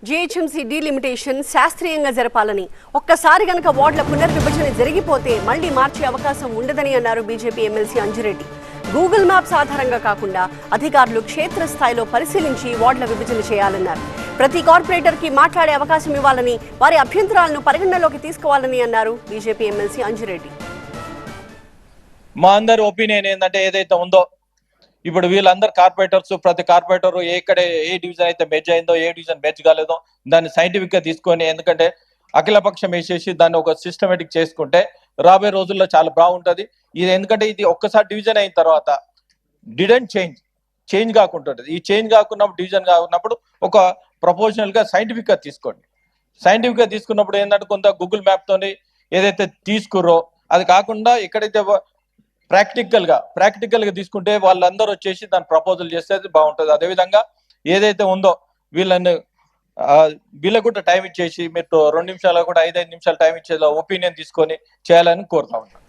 GHMC delimitation శాస్త్రీయంగా జరపాలని, ఒక్కసారి గనక వార్డుల పునర్విభజన జరిగిపోతే మళ్లీ మార్చే అవకాశం ఉండదని అన్నారు BJP MLC Anji Reddy. Google maps ఆధారంగా కాకుండా అధికారులు క్షేత్రస్థాయిలో పరిశీలించి వార్డుల విభజన చేయాలన్నారు. ప్రతి కార్పొరేటర్ కి మాట్లాడే అవకాశం ఇవ్వాలని, వారి అభ్యంతరాలను పరిగణనలోకి తీసుకోవాలని అన్నారు బీజేపీ ఎమ్మెల్సీ అంజిరెడ్డి. మా అందరి ఒపీనియన్ ఏంటంటే, ఏదైతే ఉందో ఇప్పుడు వీళ్ళందరూ కార్పొరేటర్స్, ప్రతి కార్పొరేటర్ ఏ డివిజన్ అయితే మెర్జ్ అయిందో, ఏ డివిజన్ మెర్జ్ కాలేదో దాన్ని సైంటిఫిక్ గా తీసుకొని, ఎందుకంటే అఖిలపక్షం వేసేసి దాన్ని ఒక సిస్టమేటిక్ చేసుకుంటే రాబోయే రోజుల్లో చాలా బాగుంటది. ఇది ఎందుకంటే ఇది ఒక్కసారి డివిజన్ అయిన తర్వాత డిడెంట్ చేంజ్ కాకుంటుంటది. ఈ చేంజ్ కాకున్నప్పుడు, డివిజన్ కాకున్నప్పుడు ఒక ప్రపోజనల్ గా సైంటిఫిక్ గా తీసుకోండి. సైంటిఫిక్ గా తీసుకున్నప్పుడు ఏంటంటే కొంత గూగుల్ మ్యాప్ తోని ఏదైతే తీసుకుర్రో అది కాకుండా ఎక్కడైతే ప్రాక్టికల్ గా తీసుకుంటే వాళ్ళందరూ వచ్చేసి దాని ప్రపోజల్ చేస్తే బాగుంటుంది. అదేవిధంగా ఏదైతే ఉందో వీళ్ళకు కూడా టైం ఇచ్చేసి, మీరు 2 నిమిషాలు కూడా 5-5 నిమిషాలు టైం ఇచ్చేలా ఒపీనియన్ తీసుకొని చేయాలని కోరుతా ఉంటాను.